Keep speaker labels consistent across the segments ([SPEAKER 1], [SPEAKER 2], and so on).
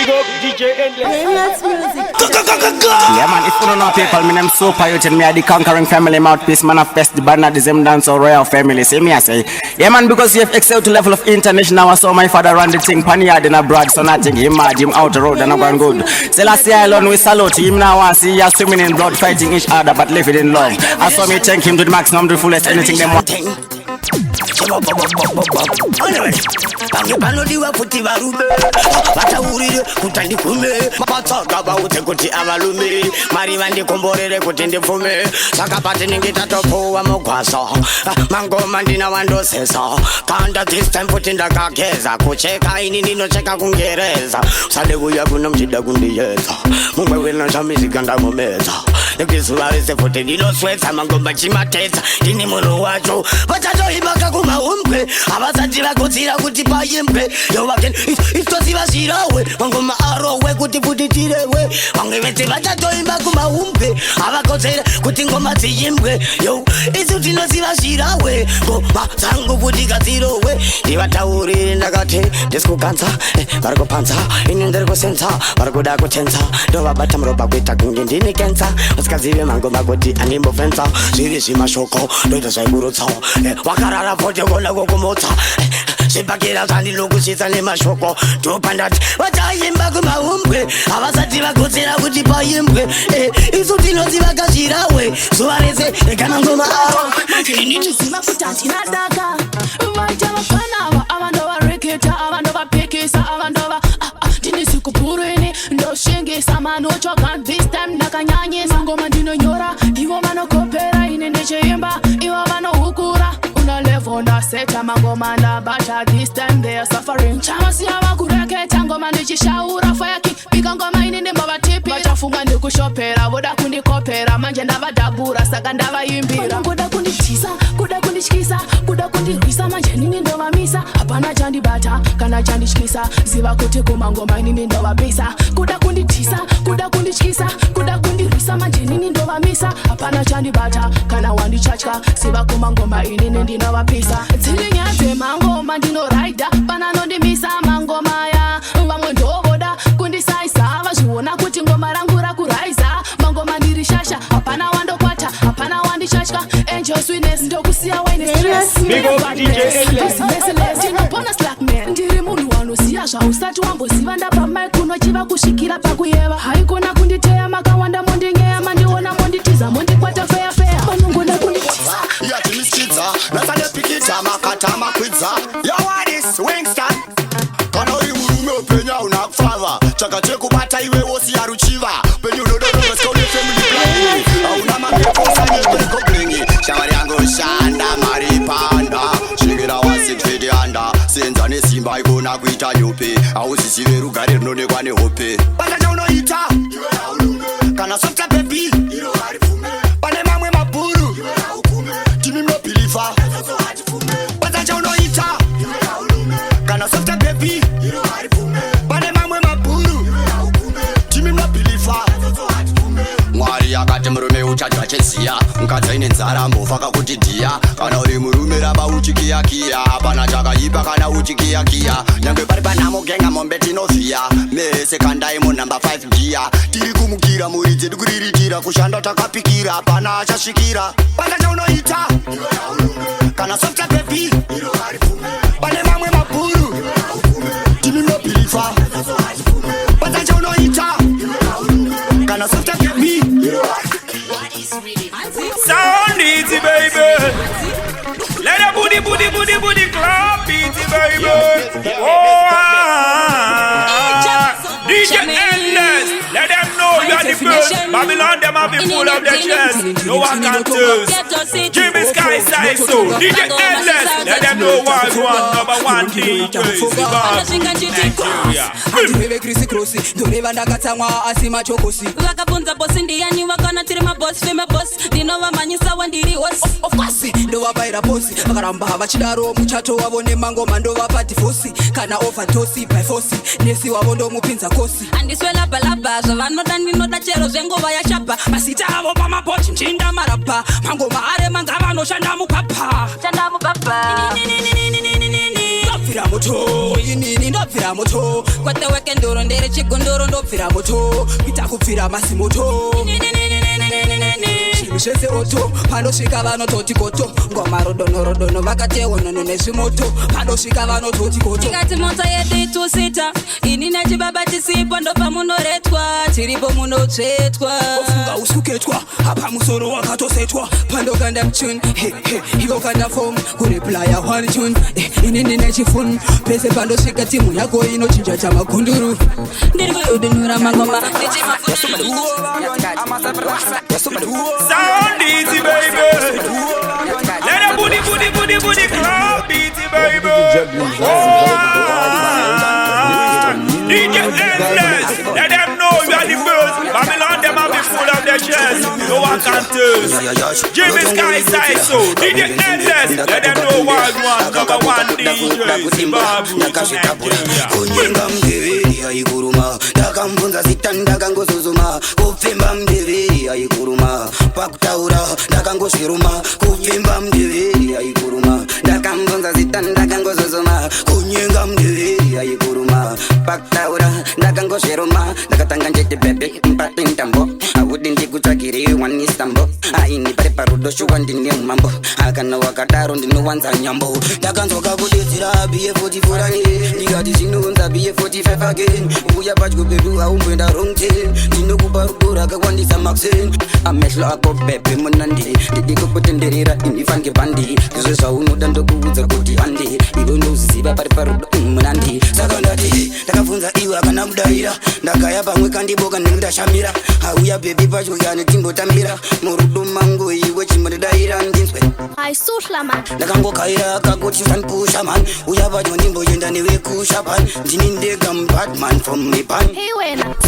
[SPEAKER 1] Big up DJ Endlezz.
[SPEAKER 2] Yeah man, if you don't know people, me name Super Youth and me are the conquering family mouthpiece, manifest the banner, the same dance or royal family. See me I say, yeah man, because you have excelled to level of international. I saw my father run the thing, panyard in abroad, so nothing, him mad, him out the road and I'm going good. Selassie Island, we salute him now and see you swimming in blood, fighting each other, but living in love. I saw me thank him to the maximum, the fullest, anything they want.
[SPEAKER 3] Panodiwa kuti varume vataurire kuti ndikume mapatsagaba ute kuti avalume mari vandikomborere kuti ndipfume saka patinenge tatopuwa mugwasa mangoma ndina wandosesa kanda this time kuti ndakageza kucheka ini ndinocheka kungereza usade kuya kuno mchida kundiyedza mumwe wenoshamizika ndamumedza nekuzuva rese futi ndinoswedza mangoma chimatedza ndini munhu wacho vachatoibaka kumaumbwe havasati vakotsira kuti paimbwe yovaken itoziva zvirawe mangoma arowe kuti putitirewe vamwe vese vachatoimba kumaumbwe havakotsera kuti ngoma dziimbwe yo isu tinoziva zvirawe ngoma dzangu kuti gadzirowe ndivataurire ndakati ndisikuganza vari kupanza ini ndiri kusenza vari kuda kutenza ndovabata muropa kuita kunge ndini kenza usikazive mangoma kuti andimbofenza zviri zvimashoko ndoita zvaiburutsa wakarara fote kona kokumutsa zvibhakira zvandinokushisa nemashoko ndopandati vataimba kumaumbwe havasati vakotsera kuti paimbwe isu tinoziva kazvirawe zuva rese rekanangoma aro
[SPEAKER 4] ndinoziva kuti hatinadaka vaita vafanava avandovareketa avandovapekesa avandova ndinisikupurweni ndoshengesa manochoka this time ndakanyanyisa ngoma ndinonyora ivo vanokopera ine ndecheimba ivo vanohukura unalevona seta mangoma ndabata this time they are suffering chamasiava kureketa ngoma ndichishaura fayaki pika ngoma ini ndembavatipi vachafunga ndikushopera voda kundikopera manje ndavadhabura saka ndavaimbira kuda kunditisa kuda kundityisa kuda kundirwisa manje nini ndovamisa hapana chandibata kana chandityisa ziva kuti kumangoma inini ndovapisa kuda kunditisa kuda kundityisa kuda kundirwisa manje nini ndovamisa hapana chandibata kana wandichachka ziva kumangoma inini ndinovapisa dzilinyadze mangoma ndinoraida pananondimisa mangoma ya vamwe ndovoda kundisaisa vazviona kuti ngoma rangu rakuraiza mangoma ndirishasha hapana wandokwata hapana wandichachka angel sweetness ndokusiya wine stress ndinopona slack man ndiri munhu wanoziya zvausati wamboziva ndapa mike unochiva kusvikira pakuyeva haikona kunditeya makawanda mondinyeya mandiona monditiza mondikwata feya feya vanongona kunditiza
[SPEAKER 3] yatimischidza nasanepikita makata makwidza Wadiss Wingston kana uri murume upenya unakufava chakachekubata iwe wosiya ruchiva penyu unodonoveskaune family planning hauna mapeposanyebeko blingi shamwari yangu shanda mari panda svikira wa 6 feet under senza nesimba ikona kuita nyope hauzizive rugare rinonekwa nehope basa chaunoita kana softa baby pane mamwe mabhuru timi mnobilifa basa chaunoita kana softa baby pane mamwe mabhuru timi mnobilifa mwari akati murume uchadya cheziya mukadzi ine nzara mbofaka kuti dhiya kana uri murume ramba uchikiyakiya hapana chakaipa kana uchikiyakiya nyange pari panhamo genga mombe tinovhiya mese kandai munhamba 5 giya tiri kumukira muri dzedu kuriritira kushanda takapikira hapana achasvikira basa chaunoita kana softa baby pane mamwe mabhuru timi mnobilifa basa chaunoita kana softa baby
[SPEAKER 1] Sound easy, baby. Let the booty clap, easy, baby. Oh, DJ Endlezz. Let them know you are the first. Babylon, them have been full of their chest. No one can tooth. Jimmy Sky size so. DJ Endlezz. Let them know what's one number one DJ.
[SPEAKER 5] Wewe Chris Crossi, doreva ndakatsamwa asima chokosi.
[SPEAKER 6] Vakabvunza boss ndiani vakana tiri maboss fema boss. Ndinova manyisa wandiri host.
[SPEAKER 5] Of course, ndovabaira boss. Vakaramba vachidaro muchato wavo nemangoma ndovapa divorce. Kana overdose by force. Nesi wavo ndomupinza kosi.
[SPEAKER 6] Andiswela balaba zvavanoda ndinoda chero zvengova yashapa.
[SPEAKER 5] Masita avo pamapoti nchinda marapa. Mangoma are mangava noshanda mupapa.
[SPEAKER 6] Chanda mupapa.
[SPEAKER 5] ndopfira moto inini ndopfira moto
[SPEAKER 6] kwateweke ndoro ndere chigondoro
[SPEAKER 5] ndopfira moto kuita kupfira masimoto zvinhu zvese oto panosvika vanototi koto ngoma rodono vakateonono nezvimoto panosvika vanototi koto
[SPEAKER 6] tikati mota yedu itusita ini nachibaba tisipo ndopa munoretwa tiripo munotsvetwa
[SPEAKER 5] ofunga usuketwa apa musoro wakatosetwa pandokanda mchun ivokanda fom kureplaya one tune inini nechifun pese pandosvika timu yako inochinja chamagunduru
[SPEAKER 6] ndiri kudunura mangoma
[SPEAKER 1] Sound easy, baby. Let a booty club beaty, baby. DJ Endlezz. Let them know you are the first. Babylon, them have been full of their chest. No one can tell. Jimmy Sky side so. DJ Endlezz. Let them know what one. Number one DJ. Zimbabwe.
[SPEAKER 7] Kunyinga mdeveri aikuruma ndakamvunza zita ndakangozuzuma kupfimba mdeveri aikuruma pakutaura ndakangozviruma kupfimba mdeveri aikuruma ndakamvunza zita ndakangozuzuma kunyinga mdeveri aikuruma pakutaura ndakangozviruma ndakatanga njeti bebe mpatintambo audi ndikutsvagiri wanistambo aini pari parudo shuwa ndine mumambo akana wakadaro ndinowanza nyambo ndakanzoka kudetsera BF44 ndikati zvinonza BF45 again uya padyo pedu aumboenda wrong tail ndinokupa rudo rakawandisa maxen amehlo ako bebe munandi ndidi kukutenderera inifange bandi izvo zvaunoda ndokuudza kuti handi ivo ndoziva pari parudo munandi saka ndati ndakabvunza iwe akana kudaira ndakaya pamwe kandiboka ndikundashamira auya bebi padyo kane timbotambira murudo mangu iwe chimuridaira ndinzwe ndakangokaira kakoti sanpusha man uya padyo ndimboenda newe kusha pan ndini ndega mbadman from me pan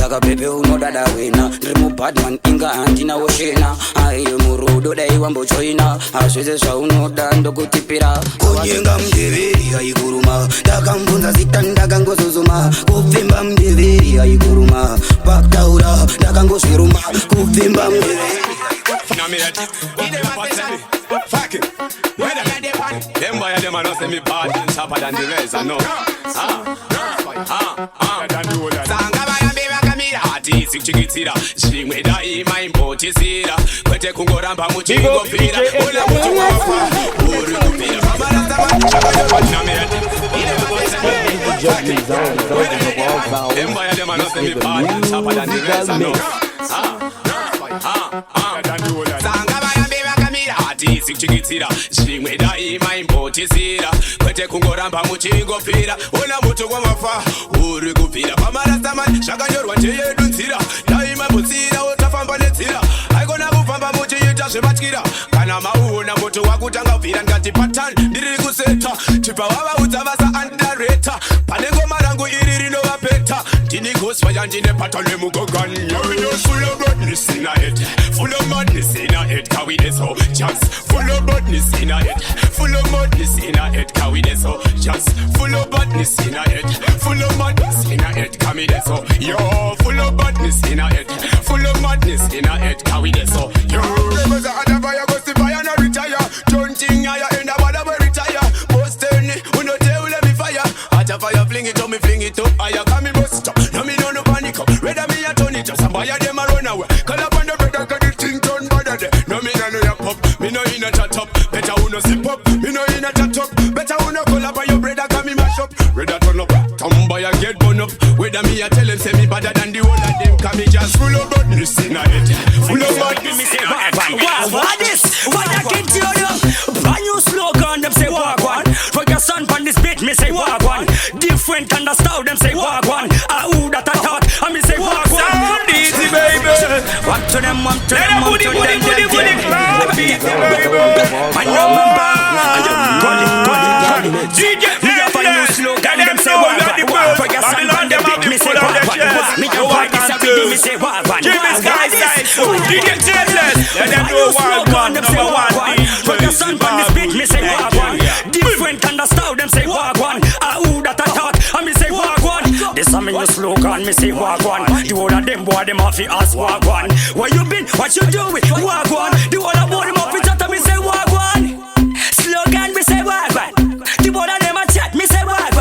[SPEAKER 7] saka bebe unodada wena ndiri mubadman inga handinawo shena aiye murudo dai wambojoina hazvese zvaunoda ndokutipira kunyenga mdeveri aikuruma ndakamvunza zita ndakangozuzuma kupfimba mdeveri aikuruma pakutaura ndakangozviruma kupfimba mdeveri
[SPEAKER 1] Them boy, them a know say me bad and tougher than the rest. I know. Sanga baya beba kamira ati sikchikitsira chimwe dai maimbotisira kwete kungoramba muchingopira ona mutu wafa uri kupira mabara them boy, them a know say me bad and tougher than the rest. I know. Sanga baya beba kamira ati sikchikitsira chimwe dai maimbotisira kwete kungoramba muchingopira ona mutu wafa uri kupira pamarastaman zvakanyorwa njeyedu nzira daima mutsira utafamba netsira haigona kufamba muchiita zvebatyira kana mauona moto wakutanga kubvira ndikati patan ndiri kuseta chipa wavaudza vasa andareta pane ngoma rangu iri rinovapeta ndini gospa yandine pata lemugogani full of badness in a head, full of madness in a head, can we so just full of badness in a head, full of madness in a head, can we so just full of badness in a head, full of madness in a head, can we so yo full of badness in a head, full of madness in a head, can we so yo rebels are the fire, go see fire and retire, don't higher end of what I retire, most turn it, we no tell let me fire, at a fire fling it up, me fling it up, higher can me bust up, no me no panic up, rather me a turn it up, somebody them a run away, call up on the brother, cause the thing turn bad at it, no me no your pop, me no in a chat up, better who no zip up, me no in a chat up, better who no call up on your brother, cause me mash up, rather turn up, tomboy a get bun up, whether me a tell him say me better than the whole of them, cause me just full of badness in a head, full of badness in a head.
[SPEAKER 8] Wadiss, what I get to you? Brand new slogan, them say walk one. For your son on this beat, me say walk one. Different kind of style, them say walk one. Who that I thought, I me say walk one.
[SPEAKER 1] Sound easy, baby.
[SPEAKER 8] What to them, what to them, what to them,
[SPEAKER 1] my number. DJ Endlezz, let them say walk one. For your son on the beat, me say walk one. Me a Wadiss, me say walk one. Jimmy Sky side, so DJ Endlezz, let them know walk one. Number one,
[SPEAKER 8] for your son on this beat, me say walk one. Different kind of style, them say walk one. Who that I thought, I me say walk one. This a me new slogan, me say walk one. The whole of them boy, them off us walk one. Where you been? What you doing? Walk one. The whole of them off chat, me say walk one. Slogan, me say walk one. The whole of them a chat, me say walk one.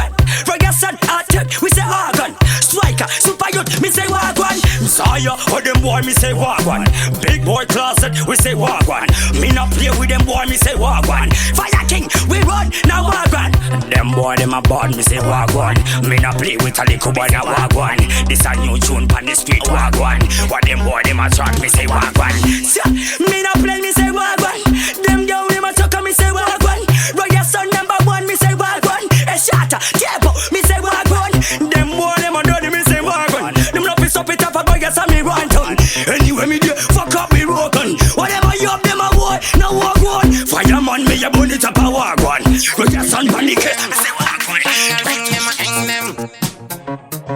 [SPEAKER 8] Africa, super youth, me say wagwan. Messiah, what them boy, me say wagwan. Big boy closet, we say wagwan. Me not play with them boy, me say wagwan. Fire king, we run, now wagwan. Them boy, them a bad, me say wagwan. Me not play with a little boy, now wagwan. This a new tune pan the street, wagwan. What them boy, them a track, me say wagwan. Me not play, me say wagwan. Them girl, them a talk, me say wagwan. Royal son number one, me say wagwan. A shatter, table, me say wagwan. Them boy, them a dirty, me say wagwan. Them not piss up it up, a boy, yes, me run ton. Anyway, me do, fuck up, me broken. Whatever you up, them a boy, no wagwan. Fireman, me a bullet up a wagwan. Royal son, panic, me say wagwan.
[SPEAKER 3] Hang them.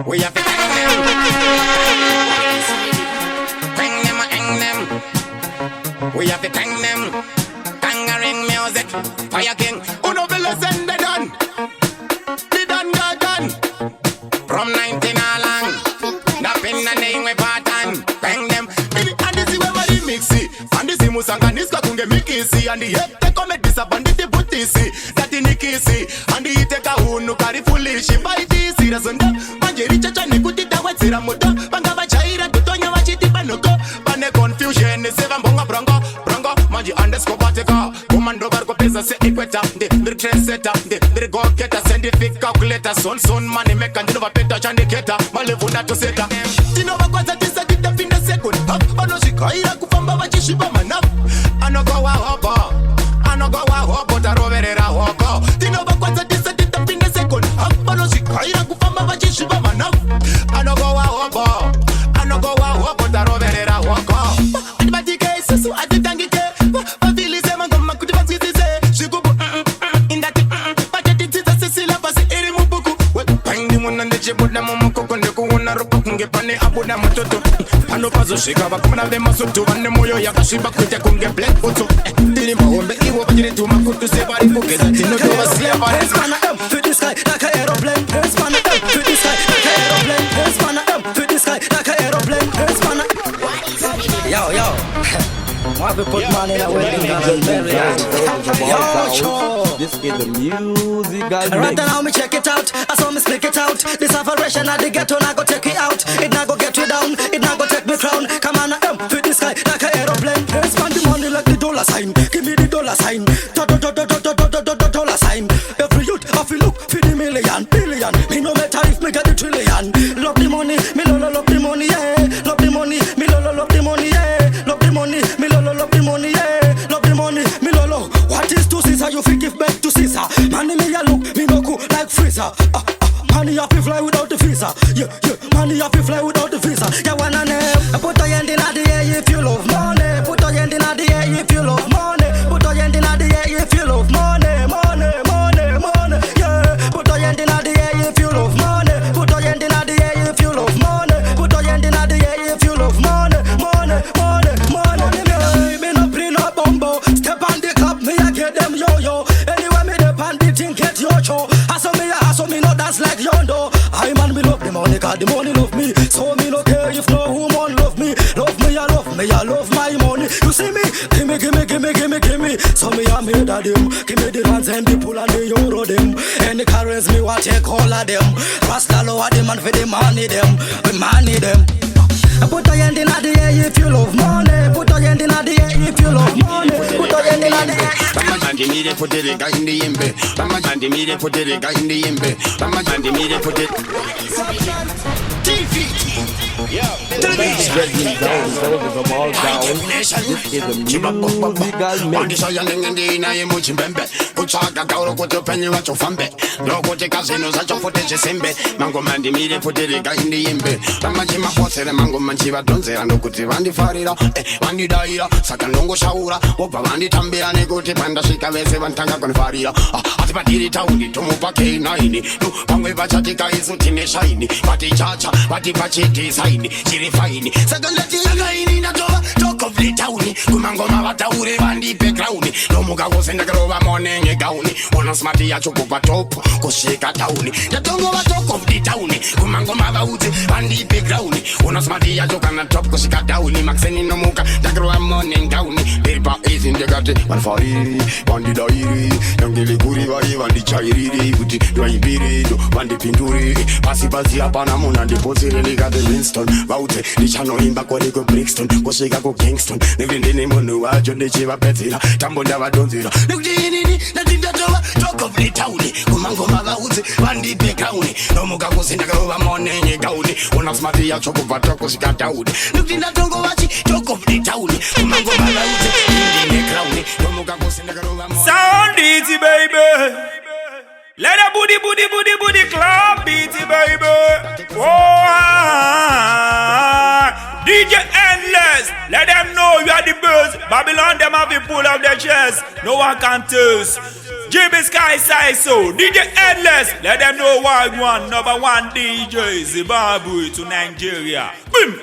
[SPEAKER 3] We have to hang them. Hang them. We have to hang them. Tangerine music. Fire king. Uno Villa send the done. The done got done. From 19 along. Up in the name we pattern. Hang them. And this is where we mix it. And this is Musanga Niska Kunge Mikisi. And the head take on me disappointed the putisi. That in the kissy. And the take a unu carry foolish. By this doesn't Manjeri chacha ni kutita wetsira moto. Banga bachaira tutonya wachiti banoko. Bane confusion is seven bonga brongo. Brongo manji underscore bateka. Commando barco pesa se equator. The train setter. The go getter. Scientific calculator. Son money make and deliver better chandiketa. Malevuna to seta. Tino bakwaza tisa kita finda second. Bano shikaira kufamba wachishiba manap. Anogo wa hopo. Anogo wa hopo taroverera hopo. Tino bakwaza tisa kita finda second. Bano shikaira kufamba wachishiba manap. Anogo wa hopo. Anogo wa hopo taroverera hopo. Adibatike susu aditangike. Pavili sema ngoma kutibazize. Shikubu indati. Pacheti tisa sisila pasi iri mubuku. Pandi munande chibuda mumukoko ndeku unarupa kunge pane abuda matoto. Pano pazo shika bakumana de masutu. Vane moyo yakashiba kute kunge black photo. Tini mahombe iwo bajiri tumakutu sebari kukeza tino doba siya
[SPEAKER 5] Hey, spanner up for the sky like a aeroplane. Hey, spanner up for the sky like a aeroplane. Hey, spanner up for the sky like a aeroplane. Hey, spanner. Yo. Why we put money in a wedding garden? Yo,
[SPEAKER 9] this is the musical
[SPEAKER 5] right now me check it out. I saw me sneak it out. This operation at the ghetto, I go take it out. It not go get you down. It not go take me crown. Come on, for the sky like a aeroplane. Hey, spend the money like the dollar sign. Give me the dollar sign. Dollar sign. Every youth, I feel look for the million, billion. Me no matter if me get the trillion. Love the money, me love the money, yeah. Love the money, me love the money, yeah. Love the money, me love the money, yeah. Love the money, me lolo. What is to Caesar? You fi give back to Caesar. Money me a look, me no cool like freezer. Money have to fly without the visa. Yeah. Money have to fly without the visa. Yeah, wanna name. Put your hand in the air if you love money. Put your hand in the air if you love money. Put your hand in the air if you love money. Yeah. Put your hand in the air if you love money. Put your hand in the air if you love money. Put your hand in the air if you love money. Yeah. Me no play no bumbo. Step on the club, me I get them yo. Anyway me dey pan the thing get your show. Hustle me no dance like yondo. I man me love the money, 'cause the money love me. So me no care if no woman love me. Love me, I love my money. You see me? Gimme. So me I made of them. Give me the rands and the pull and the euro them. Any currency me want take all of them. Rasta lower them and for the money them. We money them. Put your hand in the air if you love money. Put your hand in the air if you love money. Put your hand in the air.
[SPEAKER 3] Ramajandi mire put the guy in the imbe. Ramajandi mire put the guy in the imbe. Ramajandi mire put it.
[SPEAKER 9] This is the
[SPEAKER 3] Pachiti saini fine, she refine. Sagalati againi na toa, talk of the town. Kumangoma wataure bandi pe crown. No muga go send a grova morning a gown. Ona smarty ya choko pa top, go shake a town. The tongue of talk of the town. Kumangoma wataure bandi pe crown. Ona smarty ya choko na top, go shake a town. Maxeni no muga, the grova morning gown. Paper is in the gate, one for it, one the diary. Don't give a goody body, one the chairi, with the dry beard, one the pinturi. Pasi apana muna deposit really got the Winston. Baute, the channel in back where they go Brixton. Go shake go Kingston. Never in the name of no John the Chiva Petila. Tambo never don't zero. Look the nothing that talk of the town. Kumango Mavauzi, one the big county. No muga goes in the grove morning, a gowdy. One of Smarty Yacho Patocos got out. Look in that Tongo Wachi, talk of the town. Kumango Mavauzi, in the crown. No muga goes in the grove morning.
[SPEAKER 1] Sound easy, baby. Let a booty clap, beaty baby. Oh, DJ Endlezz, let them know you are the best. Babylon them have to pull up their chest. No one can test. Jimmy Sky say so. DJ Endlezz, let them know why one number one DJ Zimbabwe to Nigeria. Boom.